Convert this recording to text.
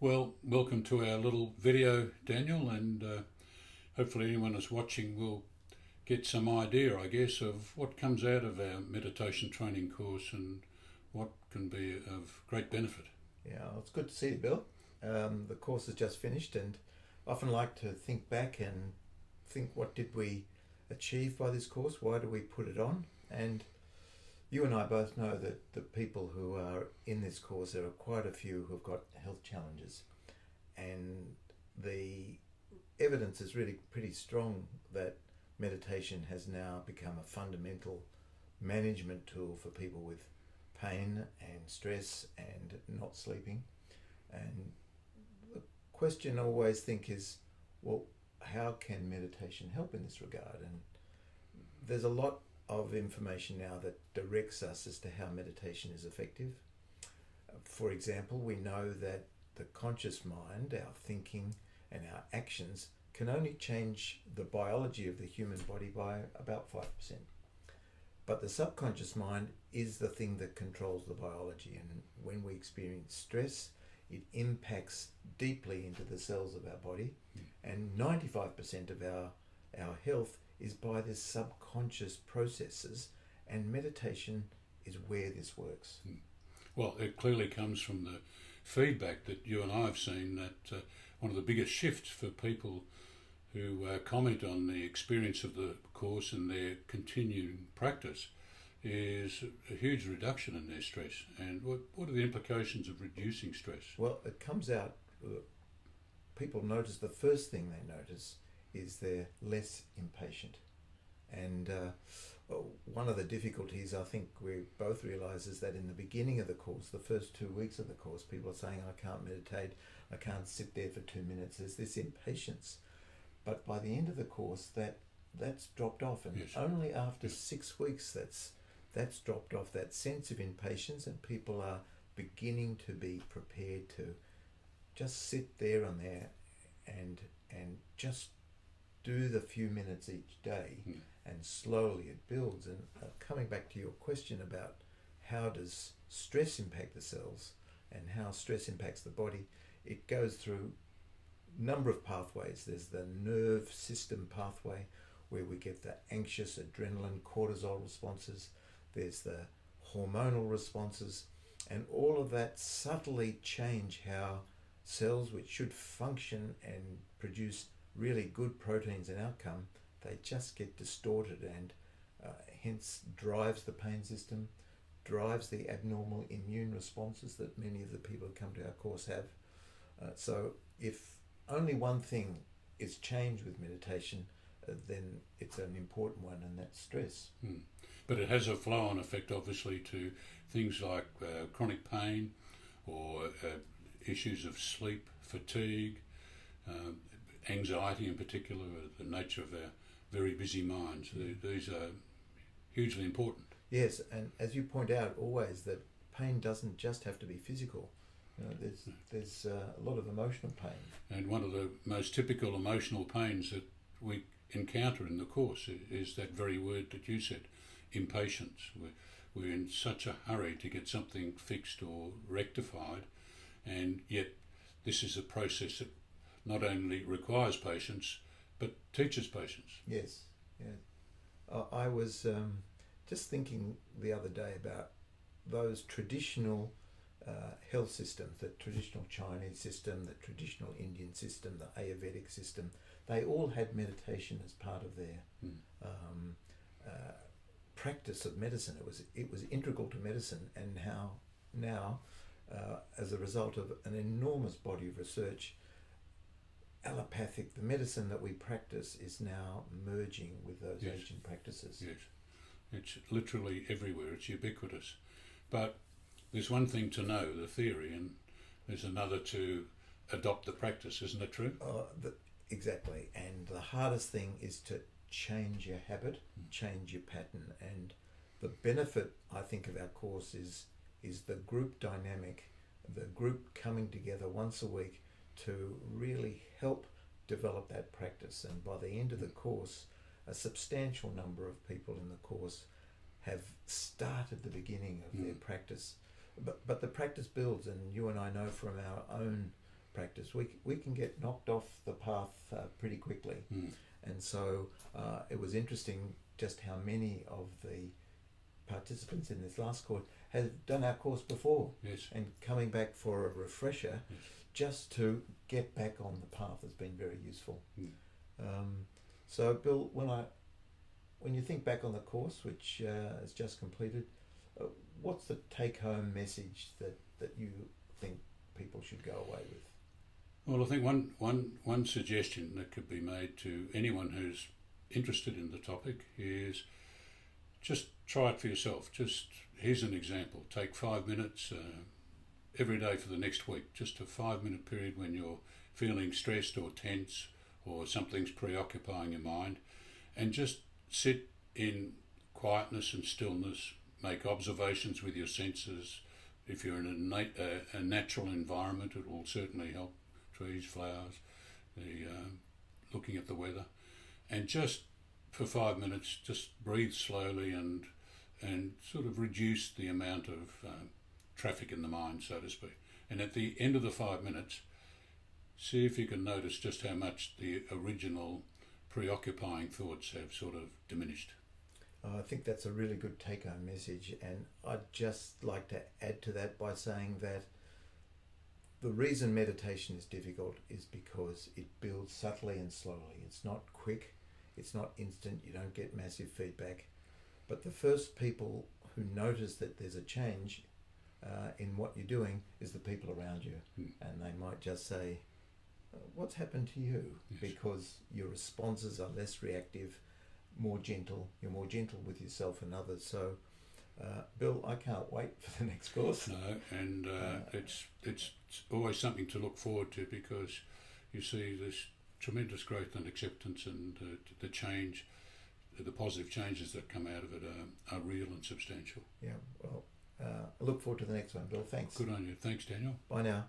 Well, welcome to our little video, Daniel, and hopefully anyone who's watching will get some idea, I guess, of what comes out of our meditation training course and what can be of great benefit. Yeah, well, it's good to see you, Bill. The course has just finished, and I often like to think back and think, what did we achieve by this course? Why do we put it on? And you and I both know that the people who are in this course, there are quite a few who've got health challenges, and the evidence is really pretty strong that meditation has now become a fundamental management tool for people with pain and stress and not sleeping. And the question I always think is, well, how can meditation help in this regard? And there's a lot of information now that directs us as to how meditation is effective. For example, we know that the conscious mind, our thinking and our actions, can only change the biology of the human body by about 5%. But the subconscious mind is the thing that controls the biology, and when we experience stress, it impacts deeply into the cells of our body, and 95% of our health is by the subconscious processes, and meditation is where this works. Well, it clearly comes from the feedback that you and I have seen that one of the biggest shifts for people who comment on the experience of the course and their continuing practice is a huge reduction in their stress. And what are the implications of reducing stress? Well, it comes out, people notice, the first thing they notice is they're less impatient. And one of the difficulties I think we both realise is that in the beginning of the course, the first 2 weeks of the course, people are saying, I can't meditate, I can't sit there for 2 minutes. There's this impatience. But by the end of the course, that's dropped off, and yes. Only after 6 weeks that's dropped off, that sense of impatience, and people are beginning to be prepared to just sit there on there and just do the few minutes each day, and slowly it builds. And coming back to your question about how does stress impact the cells and how stress impacts the body, it goes through number of pathways. There's the nerve system pathway where we get the anxious adrenaline cortisol responses. There's the hormonal responses, and all of that subtly change how cells which should function and produce really good proteins and outcome, they just get distorted, and hence drives the pain system, drives the abnormal immune responses that many of the people who come to our course have. So if only one thing is changed with meditation, then it's an important one, and that's stress. But it has a flow-on effect, obviously, to things like chronic pain or issues of sleep, fatigue, anxiety in particular, the nature of our very busy minds. These are hugely important. Yes, and as you point out always, that pain doesn't just have to be physical. You know, there's a lot of emotional pain. And one of the most typical emotional pains that we encounter in the course is that very word that you said, impatience. We're in such a hurry to get something fixed or rectified, and yet this is a process that not only requires patience but teaches patience. Yes, yeah. I was just thinking the other day about those traditional health systems, the traditional Chinese system, the traditional Indian system, the Ayurvedic system. They all had meditation as part of their practice of medicine. It was integral to medicine, and how now, as a result of an enormous body of research, allopathic, the medicine that we practice, is now merging with those yes. ancient practices. Yes, it's literally everywhere. It's ubiquitous. But there's one thing to know, the theory, and there's another to adopt the practice. Isn't it true? Exactly. And the hardest thing is to change your habit, change your pattern. And the benefit, I think, of our course is the group dynamic, the group coming together once a week to really help develop that practice. And by the end of the course, a substantial number of people in the course have started the beginning of their practice. But the practice builds, and you and I know from our own practice, we can get knocked off the path pretty quickly. And so it was interesting just how many of the participants in this last course had done our course before. Yes. And coming back for a refresher, Yes. just to get back on the path has been very useful. Mm. So Bill, when you think back on the course, which is just completed, what's the take-home message that you think people should go away with? Well, I think one suggestion that could be made to anyone who's interested in the topic is just try it for yourself. Just here's an example. Take 5 minutes every day for the next week. Just a 5-minute period when you're feeling stressed or tense or something's preoccupying your mind, and just sit in quietness and stillness. Make observations with your senses. If you're in a natural environment, it will certainly help. Trees, flowers, looking at the weather, and just for 5 minutes, just breathe slowly and sort of reduce the amount of traffic in the mind, so to speak. And at the end of the 5 minutes, see if you can notice just how much the original preoccupying thoughts have sort of diminished. I think that's a really good take-home message, and I'd just like to add to that by saying that the reason meditation is difficult is because it builds subtly and slowly. It's not quick, it's not instant, you don't get massive feedback. But the first people who notice that there's a change in what you're doing is the people around you. And they might just say, what's happened to you? Yes. Because your responses are less reactive, more gentle. You're more gentle with yourself and others. So Bill, I can't wait for the next course. No, and it's always something to look forward to, because you see this tremendous growth and acceptance, and the change, the positive changes that come out of it are real and substantial. Yeah, well, I look forward to the next one, Bill. Thanks. Good on you. Thanks, Daniel. Bye now.